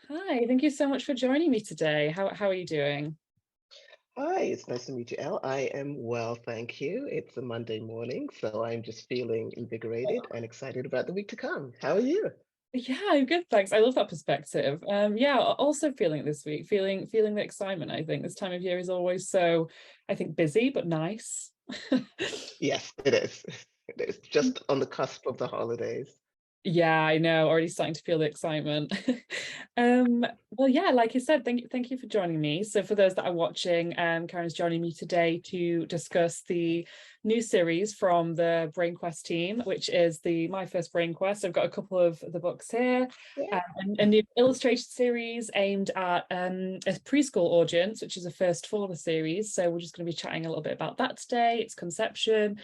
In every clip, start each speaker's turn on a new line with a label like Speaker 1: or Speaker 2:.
Speaker 1: Hi, thank you so much for joining me today. How are you doing?
Speaker 2: Hi, it's nice to meet you, Elle. I am well, thank you. It's a Monday morning, so I'm just feeling invigorated and excited about the week to come. How are you?
Speaker 1: Yeah, I'm good, thanks. I love that perspective. Yeah, also feeling it this week, feeling the excitement. I think this time of year is always so, I think, busy but nice.
Speaker 2: Yes, it is. It is just on the cusp of the holidays.
Speaker 1: Yeah, I know. Already starting to feel the excitement. Well, yeah, like I said, thank you for joining me. So for those that are watching, Karen's joining me today to discuss the new series from the Brain Quest team, which is the My First Brain Quest. I've got a couple of the books here,
Speaker 2: Yeah.
Speaker 1: a new illustrated series aimed at a preschool audience, which is a first for the series. So we're just going to be chatting a little bit about that today, its conception.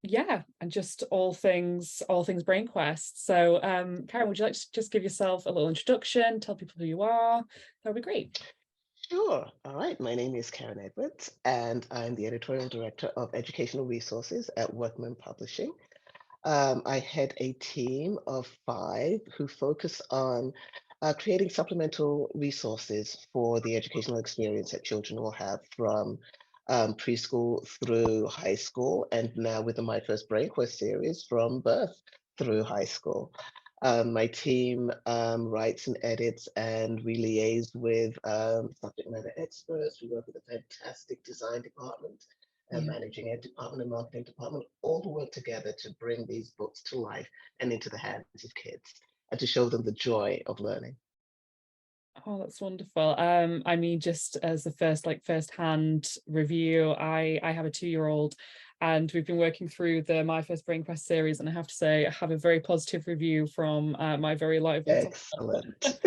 Speaker 1: Yeah, and just all things brain quest. So Karen, would you like to just give yourself a little introduction, tell people who you are? That would be great.
Speaker 2: Sure. All right. My name is Karen Edwards, and I'm the Editorial Director of Educational Resources at Workman Publishing. I head a team of five who focus on creating supplemental resources for the educational experience that children will have from preschool through high school, and now with the My First Brain Quest series from birth through high school. My team writes and edits, and we liaise with subject matter experts. We work with a fantastic design department and
Speaker 1: Yeah.
Speaker 2: managing ed department and marketing department, all to work together to bring these books to life and into the hands of kids and to show them the joy of learning.
Speaker 1: Oh, that's wonderful. I mean, just as the first hand review, I have a 2-year-old and we've been working through the My First Brain Quest series, and I have to say I have a very positive review from my very lively
Speaker 2: Excellent.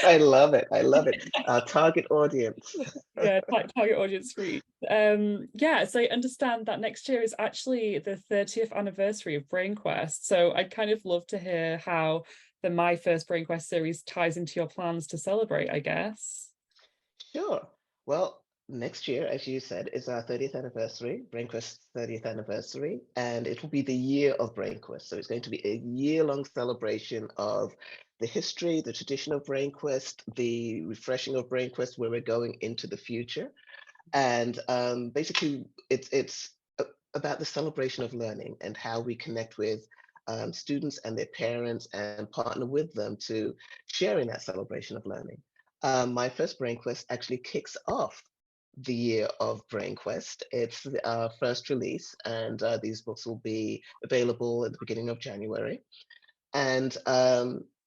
Speaker 2: I love it. I love it. Our target audience.
Speaker 1: yeah, target audience reach. Yeah, so I understand that next year is actually the 30th anniversary of Brain Quest. So I'd kind of love to hear how the My First Brain Quest series ties into your plans to celebrate, I guess.
Speaker 2: Sure. Well, next year, as you said, is our 30th anniversary, BrainQuest's 30th anniversary, and it will be the year of BrainQuest. So it's going to be a year-long celebration of the history, the tradition of BrainQuest, the refreshing of BrainQuest, where we're going into the future. And basically, about the celebration of learning and how we connect with students and their parents and partner with them to share in that celebration of learning. My first Brain Quest actually kicks off the year of Brain Quest. It's our first release, and these books will be available at the beginning of January. And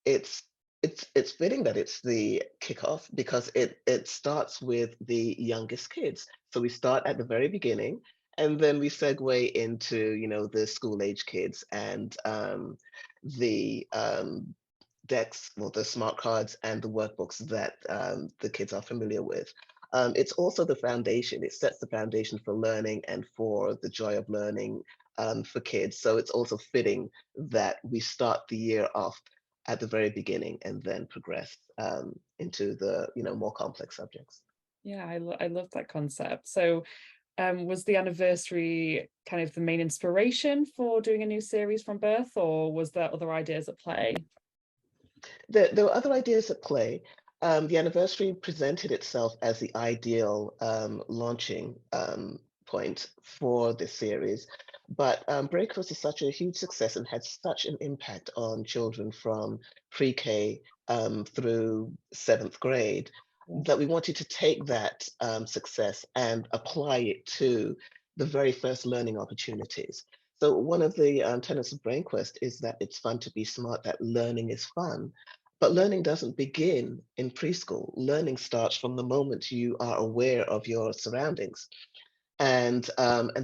Speaker 2: it's it's fitting that it's the kickoff because it starts with the youngest kids. So we start at the very beginning, and then we segue into the school age kids and the decks, well, the smart cards and the workbooks that the kids are familiar with. It's also the foundation. It sets the foundation for learning and for the joy of learning for kids. So it's also fitting that we start the year off at the very beginning and then progress into the more complex subjects.
Speaker 1: Yeah, I love that concept. So, was the anniversary kind of the main inspiration for doing a new series from birth, or was there other ideas at play?
Speaker 2: There were other ideas at play. The anniversary presented itself as the ideal launching point for this series, but Breakfast is such a huge success and had such an impact on children from pre-K through seventh grade
Speaker 1: Yeah.
Speaker 2: that we wanted to take that success and apply it to the very first learning opportunities. So one of the tenets of BrainQuest is that it's fun to be smart, that learning is fun. But learning doesn't begin in preschool. Learning starts from the moment you are aware of your surroundings. And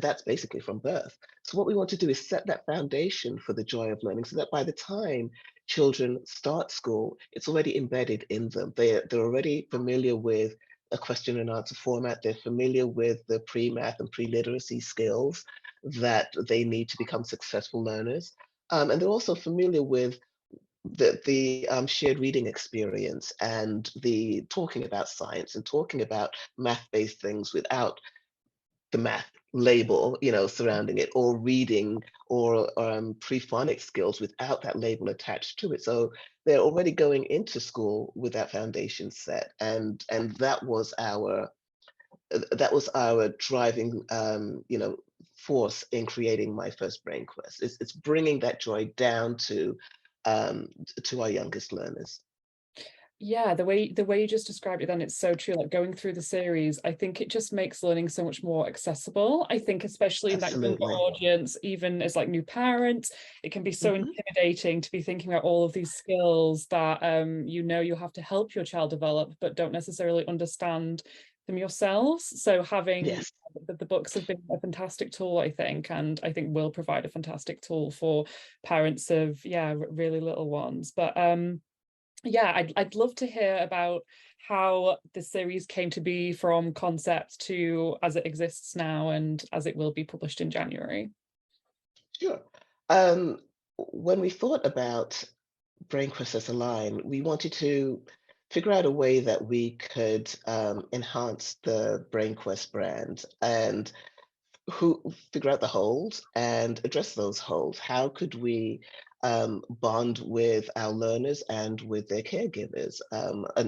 Speaker 2: that's basically from birth. So what we want to do is set that foundation for the joy of learning so that by the time children start school, it's already embedded in them. They're already familiar with a question and answer format. They're familiar with the pre-math and pre-literacy skills that they need to become successful learners. And they're also familiar with the shared reading experience and the talking about science and talking about math-based things without the math label, surrounding it, or reading or pre-phonics skills without that label attached to it. So they're already going into school with that foundation set, and that was our driving force in creating My First Brain Quest. It's bringing that joy down um, to our youngest learners.
Speaker 1: Yeah, the way you just described it, then it's so true. Like going through the series, I think it just makes learning so much more accessible. I think especially in that younger
Speaker 2: Absolutely.
Speaker 1: audience, even as like new parents, it can be so
Speaker 2: Hmm.
Speaker 1: intimidating to be thinking about all of these skills that you have to help your child develop, but don't necessarily understand them yourselves. So having
Speaker 2: Yes.
Speaker 1: the books have been a fantastic tool, I think, and I think will provide a fantastic tool for parents of, yeah, really little ones. But yeah, I'd love to hear about how the series came to be from concept to as it exists now and as it will be published in January.
Speaker 2: Sure. Um, when we thought about BrainQuest as a line, we wanted to figure out a way that we could enhance the BrainQuest brand and who figure out the holes and address those holes. How could we bond with our learners and with their caregivers?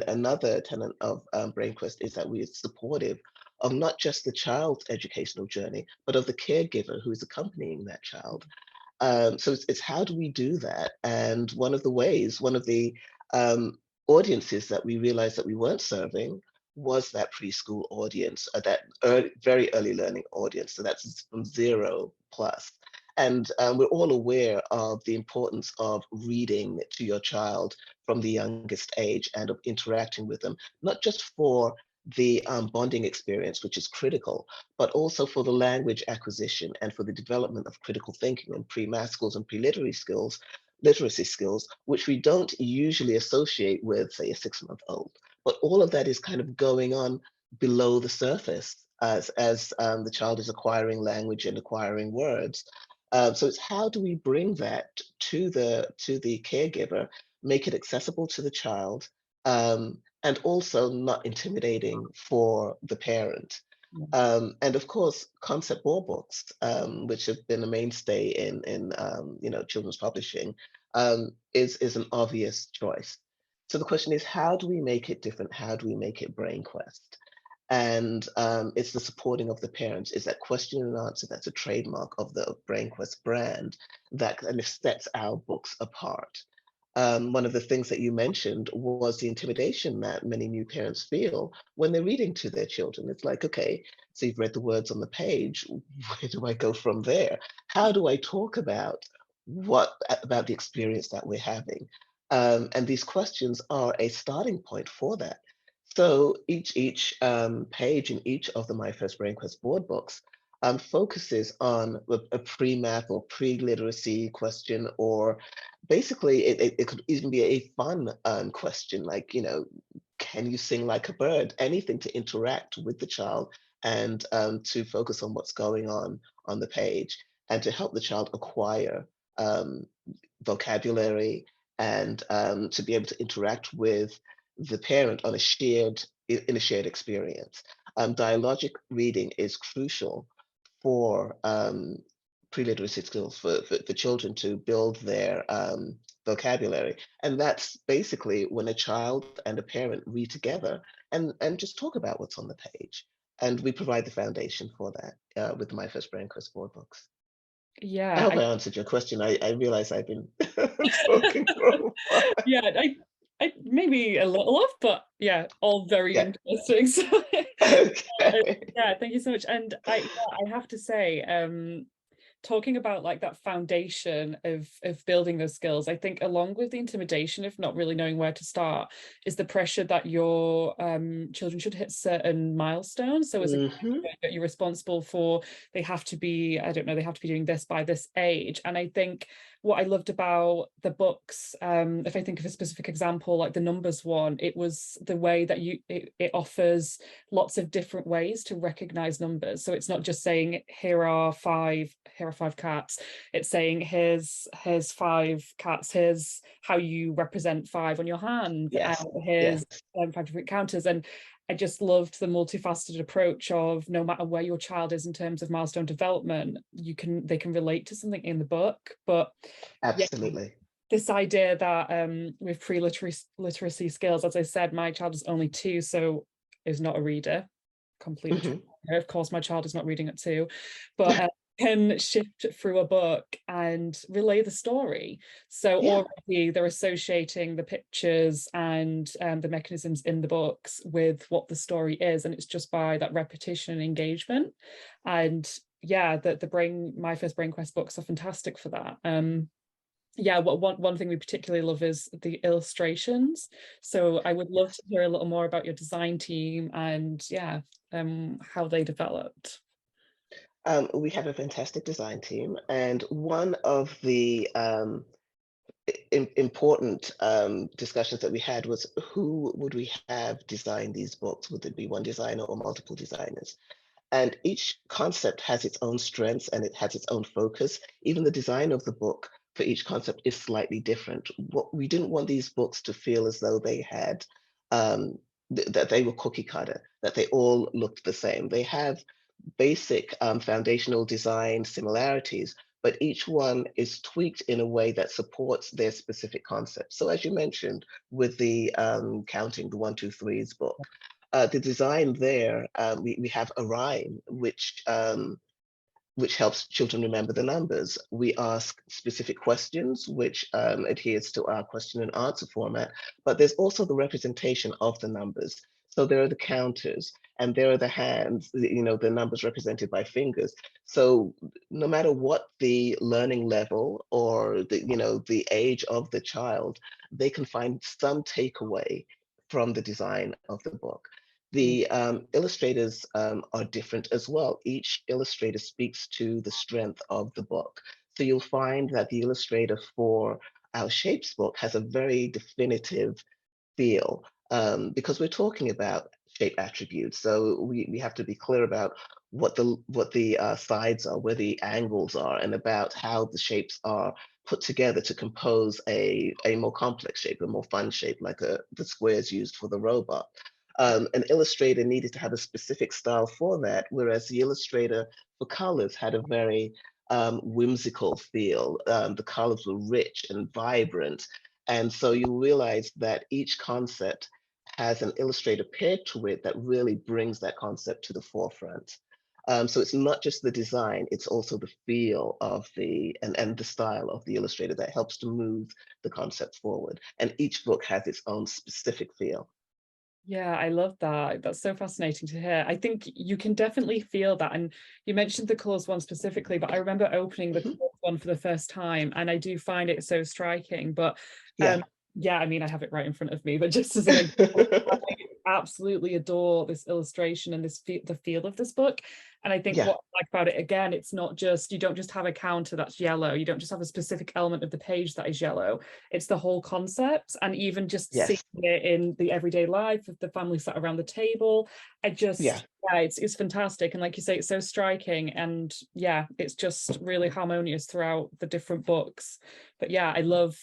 Speaker 2: Another tenet of BrainQuest is that we are supportive of not just the child's educational journey, but of the caregiver who is accompanying that child. So it's how do we do that? And one of the um, audiences that we realized that we weren't serving was that preschool audience, very early learning audience. So that's from 0 plus. And we're all aware of the importance of reading to your child from the youngest age and of interacting with them, not just for the bonding experience, which is critical, but also for the language acquisition and for the development of critical thinking and pre-math skills and literacy skills, which we don't usually associate with, say, a 6-month-old. But all of that is kind of going on below the surface as the child is acquiring language and acquiring words. So it's how do we bring that to the caregiver, make it accessible to the child, and also not intimidating for the parent. And of course, concept war books, which have been a mainstay in children's publishing, is an obvious choice. So the question is, how do we make it different? How do we make it BrainQuest? And it's the supporting of the parents. Is that question and answer that's a trademark of the BrainQuest brand that kind of sets our books apart. One of the things that you mentioned was the intimidation that many new parents feel when they're reading to their children. It's like, okay, so you've read the words on the page. Where do I go from there? How do I talk about the experience that we're having? And these questions are a starting point for that. So each page in each of the My First Brain Quest board books focuses on a pre-math or pre-literacy question, or basically it could even be a fun question like, can you sing like a bird? Anything to interact with the child and to focus on what's going on the page and to help the child acquire um, vocabulary and to be able to interact with the parent in a shared experience. Dialogic reading is crucial for pre-literacy skills for children to build their vocabulary. And that's basically when a child and a parent read together and just talk about what's on the page. And we provide the foundation for that with the My First Brain Quest board books. I
Speaker 1: Yeah,
Speaker 2: hope I answered your question. I realize I've been talking for a while.
Speaker 1: yeah, I maybe a little off, but yeah, all very
Speaker 2: Yeah.
Speaker 1: interesting. So
Speaker 2: Okay.
Speaker 1: yeah, thank you so much. And I have to say, talking about like that foundation of building those skills, I think along with the intimidation of not really knowing where to start is the pressure that your children should hit certain milestones. So as a
Speaker 2: Hmm.
Speaker 1: caregiver, that you're responsible for, they have to be, I don't know, they have to be doing this by this age. And I think what I loved about the books, if I think of a specific example, like the numbers one, it was the way that it offers lots of different ways to recognize numbers. So it's not just saying here are five cats. It's saying here's 5 cats. Here's how you represent 5 on your hand.
Speaker 2: Yes.
Speaker 1: Here's
Speaker 2: Yes.
Speaker 1: 5 different counters. And I just loved the multifaceted approach of no matter where your child is in terms of milestone development, they can relate to something in the book. But yeah,
Speaker 2: Absolutely.
Speaker 1: this idea that with pre-literacy skills, as I said, my child is only 2, so is not a reader. Completely true. Of course, my child is not reading at 2, but can shift through a book and relay the story. So already they're associating the pictures and the mechanisms in the books with what the story is, and it's just by that repetition and engagement. And yeah, my first Brain Quest books are fantastic for that. Yeah, one thing we particularly love is the illustrations. So I would love to hear a little more about your design team and how they developed.
Speaker 2: We have a fantastic design team, and one of the important discussions that we had was who would we have design these books? Would it be one designer or multiple designers? And each concept has its own strengths and it has its own focus. Even the design of the book for each concept is slightly different. What we didn't want these books to feel as though they had that they were cookie cutter, that they all looked the same. They have basic foundational design similarities, but each one is tweaked in a way that supports their specific concept. So as you mentioned, with the counting the one, two, threes book, the design there, we have a rhyme, which helps children remember the numbers. We ask specific questions, which adheres to our question and answer format, but there's also the representation of the numbers. So there are the counters and there are the hands, the numbers represented by fingers. So no matter what the learning level or the age of the child, they can find some takeaway from the design of the book. The illustrators are different as well. Each illustrator speaks to the strength of the book. So you'll find that the illustrator for our Shapes book has a very definitive feel because we're talking about shape attributes. So we have to be clear about what the sides are, where the angles are, and about how the shapes are put together to compose a more complex shape, a more fun shape, like the squares used for the robot. An illustrator needed to have a specific style for that, whereas the illustrator for colors had a very whimsical feel. The colors were rich and vibrant. And so you realize that each concept has an illustrator paired to it that really brings that concept to the forefront. So it's not just the design, it's also the feel of and the style of the illustrator that helps to move the concept forward. And each book has its own specific feel.
Speaker 1: Yeah, I love that. That's so fascinating to hear. I think you can definitely feel that. And you mentioned the colours one specifically, but I remember opening the colours one for the first time, and I do find it so striking. But
Speaker 2: Yeah.
Speaker 1: yeah, I mean, I have it right in front of me, but just as an example, I absolutely adore this illustration and the feel of this book. And I think
Speaker 2: Yeah.
Speaker 1: what I like about it, again, it's not just, you don't just have a counter that's yellow. You don't just have a specific element of the page that is yellow. It's the whole concept. And even just seeing
Speaker 2: Yes.
Speaker 1: it in the everyday life of the family sat around the table,
Speaker 2: Yeah.
Speaker 1: it's fantastic. And like you say, it's so striking. And yeah, it's just really harmonious throughout the different books. But yeah,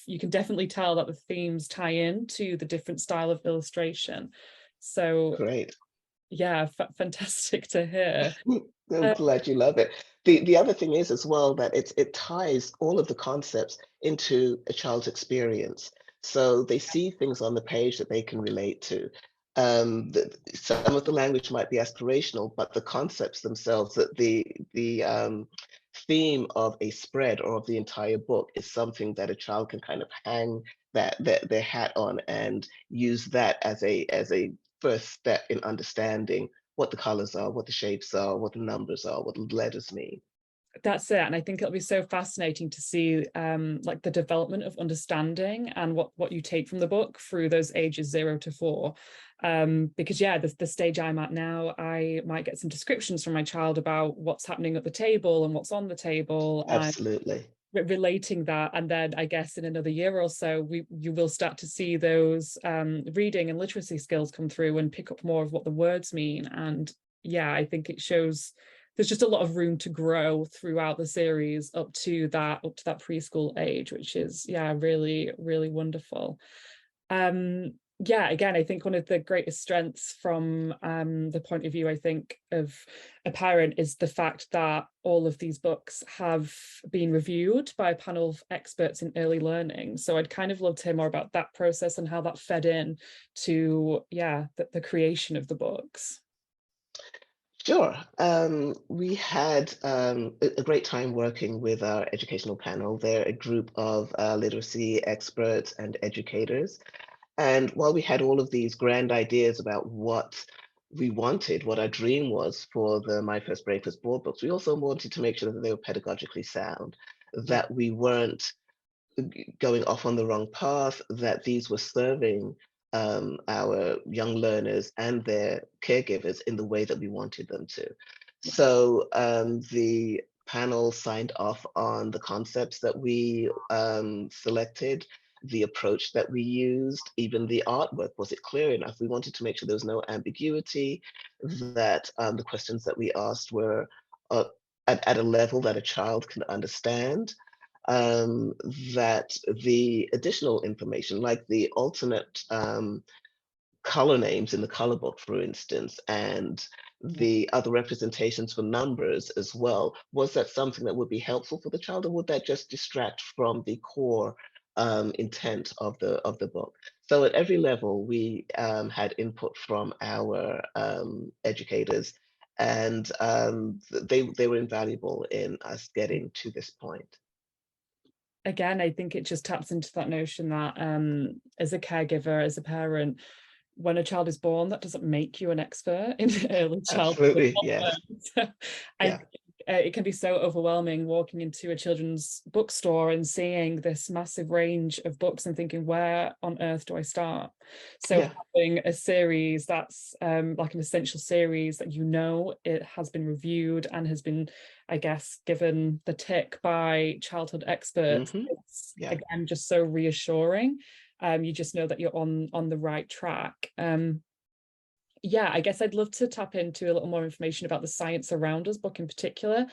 Speaker 1: you can definitely tell that the themes tie in to the different style of illustration. So
Speaker 2: Great.
Speaker 1: yeah, fantastic to hear.
Speaker 2: I'm
Speaker 1: Uh,
Speaker 2: glad you love it. The other thing is as well that it ties all of the concepts into a child's experience. So they see things on the page that they can relate to. Some of the language might be aspirational, but the concepts themselves, that the theme of a spread or of the entire book is something that a child can kind of hang their hat on and use that as a first step in understanding what the colors are, what the shapes are, what the numbers are, what the letters mean.
Speaker 1: that's it. And I think it'll be so fascinating to see like the development of understanding and what you take from the book through those ages 0 to 4. Because yeah, the stage I'm at now, I might get some descriptions from my child about what's happening at the table and what's on the table, and
Speaker 2: Absolutely.
Speaker 1: relating that. And then I guess in another year or so you will start to see those reading and literacy skills come through and pick up more of what the words mean. And yeah, I think it shows there's just a lot of room to grow throughout the series up to that preschool age, which is yeah, really, really wonderful. yeah, again, I think one of the greatest strengths from the point of view, I think, of a parent is the fact that all of these books have been reviewed by a panel of experts in early learning. So I'd kind of love to hear more about that process and how that fed in to, yeah, the creation of the books.
Speaker 2: Sure. We had a great time working with our educational panel. They're a group of literacy experts and educators. And while we had all of these grand ideas about what we wanted, what our dream was for the My First Breakfast board books, we also wanted to make sure that they were pedagogically sound,
Speaker 1: Yeah.
Speaker 2: that we weren't going off on the wrong path, that these were serving our young learners and their caregivers in the way that we wanted them to. So the panel signed off on the concepts that we selected, the approach that we used, even the artwork. Was it clear enough? We wanted to make sure there was no ambiguity, that the questions that we asked were uh, at a level that a child can understand, um, that the additional information, like the alternate color names in the color book, for instance, and
Speaker 1: Yeah.
Speaker 2: the other representations for numbers as well, was that something that would be helpful for the child, or would that just distract from the core intent of the book? So at every level, we had input from our educators, and they were invaluable in us getting to this point.
Speaker 1: Again, I think it just taps into that notion that as a caregiver, as a parent, when a child is born, that doesn't make you an expert in early childhood
Speaker 2: Absolutely, yes.
Speaker 1: development. So I
Speaker 2: Yeah.
Speaker 1: think it can be so overwhelming walking into a children's bookstore and seeing this massive range of books and thinking, where on earth do I start? So
Speaker 2: Yeah.
Speaker 1: having a series that's like an essential series that you know it has been reviewed and has been, I guess, given the tick by childhood experts,
Speaker 2: Hmm.
Speaker 1: it's
Speaker 2: Yeah.
Speaker 1: again just so reassuring. You just know that you're on the right track. Yeah, I guess I'd love to tap into a little more information about the Science Around Us book in particular.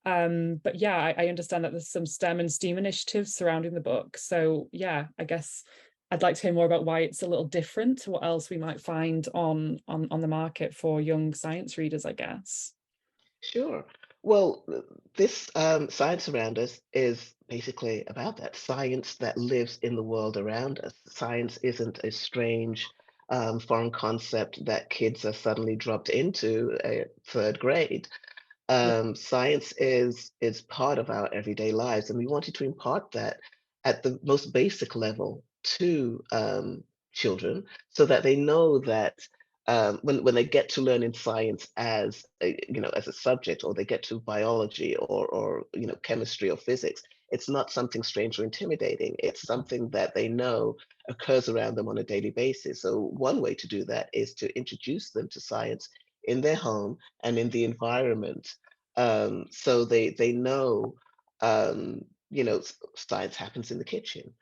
Speaker 1: But yeah, I understand that there's some STEM and STEAM initiatives surrounding the book. So yeah, I guess I'd like to hear more about why it's a little different to what else we might find on the market for young science readers, I guess.
Speaker 2: Sure. Well, this science around us is basically about that science that lives in the world around us. Science isn't a strange foreign concept that kids are suddenly dropped into a third grade.
Speaker 1: Yeah.
Speaker 2: Science is part of our everyday lives, and we wanted to impart that at the most basic level to children, so that they know that when they get to learn in science as as a subject, or they get to biology, or chemistry or physics, it's not something strange or intimidating. It's something that they know occurs around them on a daily basis. So one way to do that is to introduce them to science in their home and in the environment, so they know, science happens in the kitchen.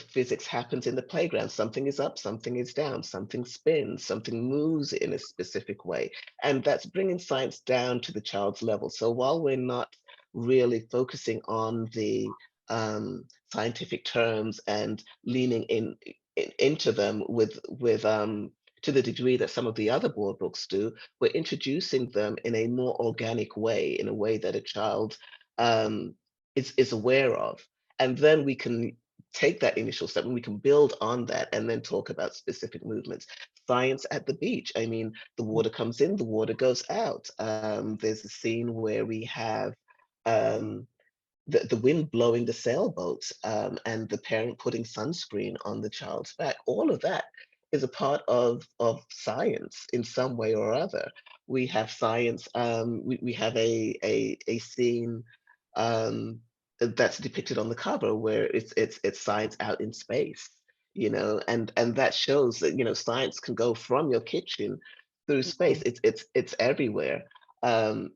Speaker 2: Physics happens in the playground. Something is up, something is down, something spins, something moves in a specific way. And that's bringing science down to the child's level. So while we're not really focusing on the scientific terms and leaning into them with to the degree that some of the other board books do, we're introducing them in a more organic way, in a way that a child um, is aware of. And then we can take that initial step and we can build on that and then talk about specific movements. Science at the beach. I mean, the water comes in, the water goes out. There's a scene where we have um, the wind blowing the sailboats, and the parent putting sunscreen on the child's back. All of that is a part of science in some way or other. We have science. We have a scene that's depicted on the cover where it's science out in space. And that shows that science can go from your kitchen through space. It's everywhere. And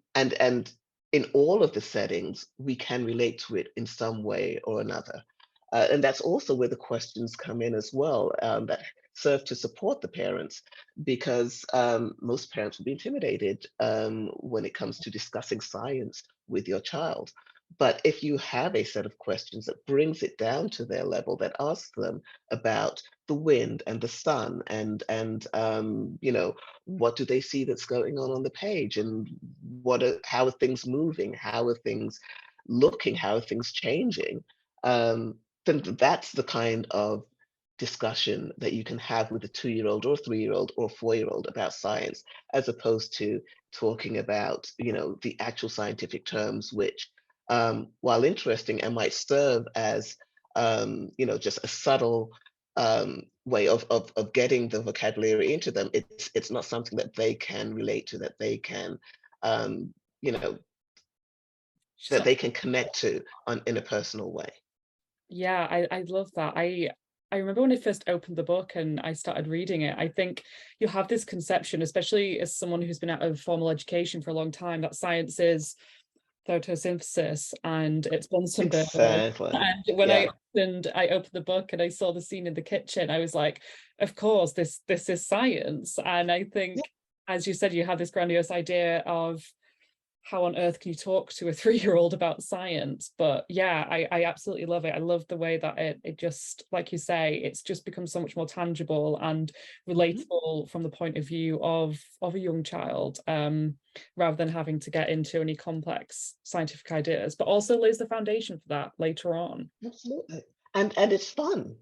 Speaker 2: in all of the settings, we can relate to it in some way or another. And that's also where the questions come in as well, that serve to support the parents, because most parents will be intimidated when it comes to discussing science with your child. But if you have a set of questions that brings it down to their level, that asks them about the wind and the sun and what do they see that's going on the page, and how are things moving, how are things looking, how are things changing, um, then that's the kind of discussion that you can have with a 2-year-old or 3-year-old or 4-year-old about science, as opposed to talking about the actual scientific terms, which while interesting and might serve as just a subtle way of getting the vocabulary into them, it's not something that they can relate to, that they can um, you know
Speaker 1: She's
Speaker 2: that
Speaker 1: not.
Speaker 2: they can connect to in a personal way.
Speaker 1: Yeah, I love that. I remember when I first opened the book and I started reading it, I think you have this conception, especially as someone who's been out of formal education for a long time, that science is photosynthesis and it's Bunsen burners.
Speaker 2: Exactly.
Speaker 1: And when
Speaker 2: Yeah.
Speaker 1: I opened the book and I saw the scene in the kitchen, I was like, of course, this is science. And I
Speaker 2: Yeah.
Speaker 1: think, as you said, you have this grandiose idea of how on earth can you talk to a 3-year-old about science? But yeah, I absolutely love it. I love the way that it just, like you say, it's just become so much more tangible and
Speaker 2: Mhm.
Speaker 1: relatable from the point of view of a young child, rather than having to get into any complex scientific ideas, but also lays the foundation for that later on.
Speaker 2: Absolutely. And it's fun.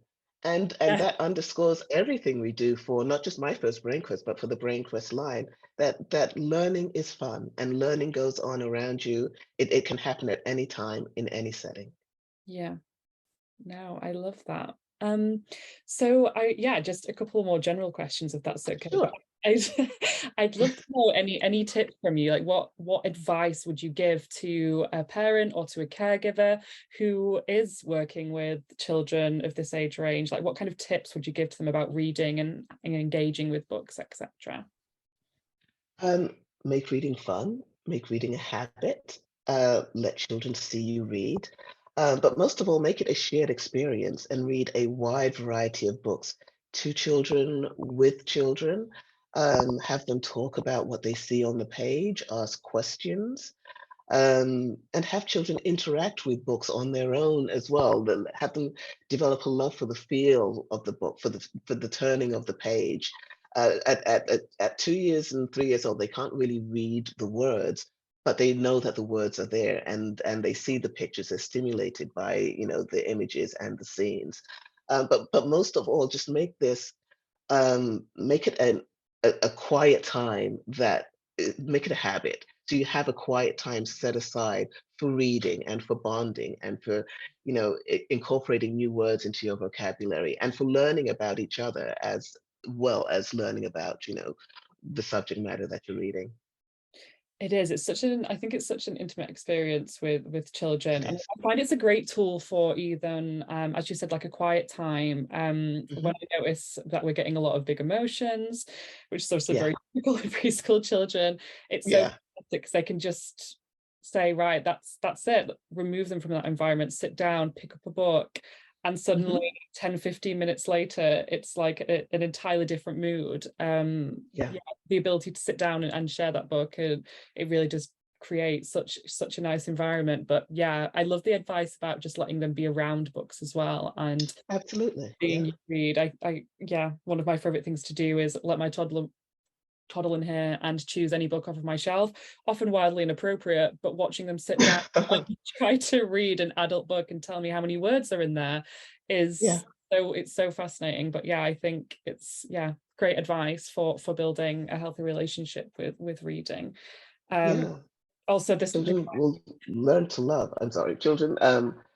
Speaker 2: And
Speaker 1: Yeah.
Speaker 2: that underscores everything we do for not just my first brain quest, but for the brain quest line, that learning is fun and learning goes on around you. It can happen at any time in any setting.
Speaker 1: Yeah. No, I love that. Um, so yeah, just a couple more general questions if that's okay. But
Speaker 2: Sure.
Speaker 1: I'd I'd love to know any tips from you. Like what advice would you give to a parent or to a caregiver who is working with children of this age range? Like what kind of tips would you give to them about reading and engaging with books, etc.?
Speaker 2: Make reading fun, make reading a habit, let children see you read, but most of all, make it a shared experience and read a wide variety of books to children, with children. Have them talk about what they see on the page, ask questions, and have children interact with books on their own as well. Have them develop a love for the feel of the book, for the turning of the page. At 2 years and 3 years old, they can't really read the words, but they know that the words are there, and they see the pictures. They're stimulated by the images and the scenes. But most of all, just make it a quiet time make it a habit. So you have a quiet time set aside for reading and for bonding and for, incorporating new words into your vocabulary and for learning about each other as well as learning about, the subject matter that you're reading.
Speaker 1: It is. I think it's such an intimate experience with children.
Speaker 2: It
Speaker 1: And
Speaker 2: is.
Speaker 1: I find it's a great tool for even, as you said, like a quiet time. When
Speaker 2: Hmm.
Speaker 1: I notice that we're getting a lot of big emotions, which is also
Speaker 2: Yeah.
Speaker 1: very typical of preschool children, it's so
Speaker 2: Yeah.
Speaker 1: fantastic because they can just say, right, that's it. Remove them from that environment, sit down, pick up a book, and
Speaker 2: Hmm.
Speaker 1: suddenly 10, 15 minutes later, it's like an entirely different mood.
Speaker 2: Yeah.
Speaker 1: Yeah, the ability to sit down and share that book, and it really does create such a nice environment. But yeah, I love the advice about just letting them be around books as well and
Speaker 2: Absolutely.
Speaker 1: seeing
Speaker 2: Yeah.
Speaker 1: you read. I yeah, one of my favorite things to do is let my toddle in here and choose any book off of my shelf, often wildly inappropriate, but watching them sit down and try to read an adult book and tell me how many words are in there
Speaker 2: Yeah.
Speaker 1: is it's so fascinating. But yeah, I think it's yeah, great advice for building a healthy relationship with reading. Um,
Speaker 2: Yeah.
Speaker 1: also the
Speaker 2: Children will learn to love, I'm sorry, children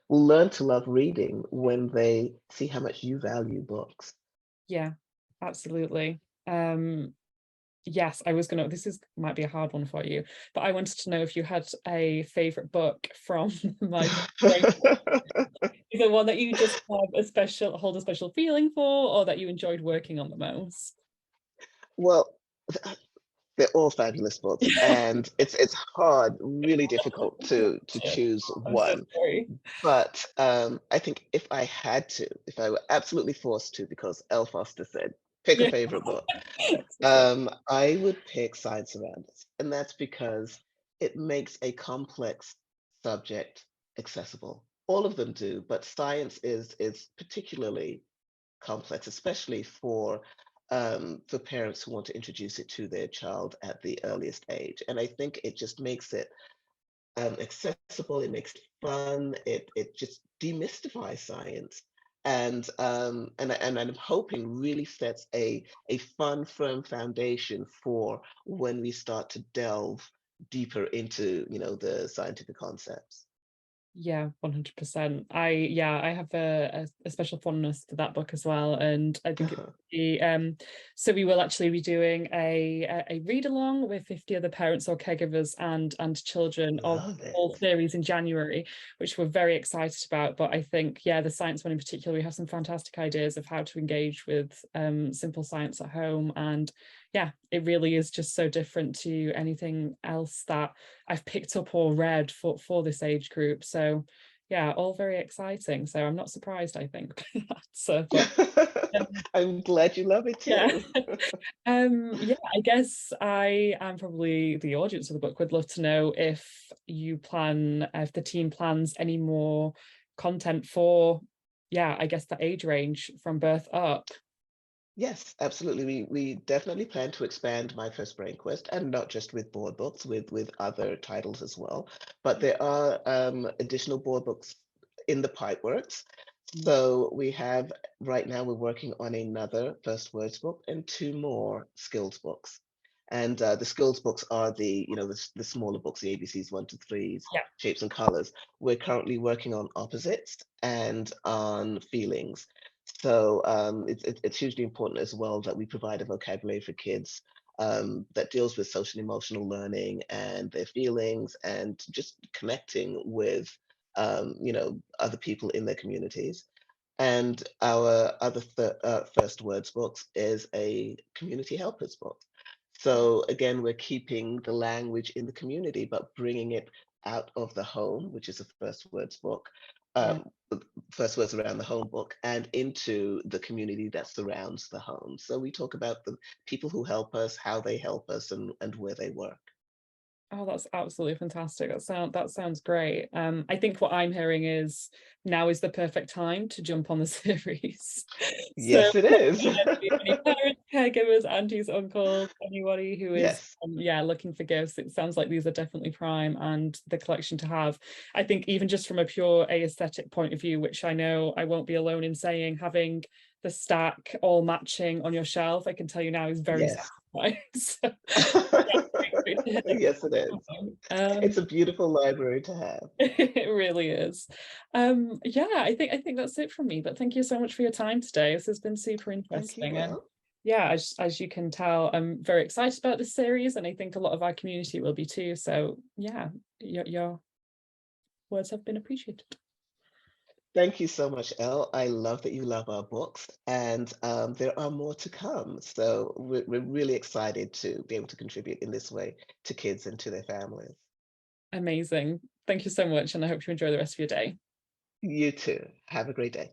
Speaker 2: will learn to love reading when they see how much you value books.
Speaker 1: yeah, absolutely. Um, yes, I was gonna. This is might be a hard one for you, but I wanted to know if you had a favorite book from my brain. Is it one that you just hold a special feeling for, or that you enjoyed working on the most?
Speaker 2: Well, they're all fabulous books, and it's hard, really difficult to
Speaker 1: Shit,
Speaker 2: choose
Speaker 1: I'm so
Speaker 2: one.
Speaker 1: sorry.
Speaker 2: But I think if I had to, if I were absolutely forced to, because Elle Foster said, pick a
Speaker 1: Yeah.
Speaker 2: favorite book,
Speaker 1: So sorry.
Speaker 2: I would pick Science Around Us, and that's because it makes a complex subject accessible. All of them do, but science is particularly complex, especially for parents who want to introduce it to their child at the earliest age. And I think it just makes it accessible, it makes it fun, it just demystifies science. And I'm hoping really sets a fun, firm foundation for when we start to delve deeper into, the scientific concepts.
Speaker 1: Yeah, 100%. I have a special fondness to that book as well, and I think it
Speaker 2: Uh-huh.
Speaker 1: be so we will actually be doing a read along with 50 other parents or caregivers and children of
Speaker 2: Love it.
Speaker 1: all series in January, which we're very excited about. But I think, yeah, the science one in particular, we have some fantastic ideas of how to engage with simple science at home. And yeah, it really is just so different to anything else that I've picked up or read for this age group. So yeah, all very exciting. So I'm not surprised, I think. So, but
Speaker 2: I'm glad you love it
Speaker 1: yeah.
Speaker 2: too.
Speaker 1: Yeah, I guess I am probably the audience of the book. Would love to know if the team plans any more content for, yeah, I guess the age range from birth up.
Speaker 2: Yes, absolutely. We definitely plan to expand My First Brain Quest, and not just with board books, with other titles as well. But there are additional board books in the pipe works. So we have right now we're working on another first words book and two more skills books. And the skills books are the smaller books, the ABCs one to threes,
Speaker 1: Yeah.
Speaker 2: shapes and colors. We're currently working on opposites and on feelings. So it's hugely important as well that we provide a vocabulary for kids that deals with social and emotional learning and their feelings and just connecting with other people in their communities. And our other first words books is a community helpers book. So again, we're keeping the language in the community, but bringing it out of the home, which is a first words book,
Speaker 1: Yeah.
Speaker 2: um, first words around the home book, and into the community that surrounds the home. So we talk about the people who help us, how they help us, and where they work.
Speaker 1: Oh, that's absolutely fantastic. That sounds great. I think what I'm hearing is now is the perfect time to jump on the series. So
Speaker 2: Yes, it is.
Speaker 1: any parents, caregivers, aunties, uncles, anybody who is
Speaker 2: Yes,
Speaker 1: yeah, looking for gifts, it sounds like these are definitely prime and the collection to have. I think even just from a pure aesthetic point of view, which I know I won't be alone in saying, having the stack all matching on your shelf, I can tell you now is very
Speaker 2: yes.
Speaker 1: satisfying. So great to hear.
Speaker 2: Yes, it is.
Speaker 1: Um,
Speaker 2: It's a beautiful library to have.
Speaker 1: it really is. Yeah, I think that's it from me. But thank you so much for your time today. This has been super
Speaker 2: Thank you,
Speaker 1: interesting. And
Speaker 2: Well.
Speaker 1: yeah, as you can tell, I'm very excited about this series, and I think a lot of our community will be too. So yeah, your words have been appreciated.
Speaker 2: Thank you so much, Elle. I love that you love our books, and there are more to come. So we're really excited to be able to contribute in this way to kids and to their families.
Speaker 1: Amazing. Thank you so much, and I hope you enjoy the rest of your day.
Speaker 2: You too. Have a great day.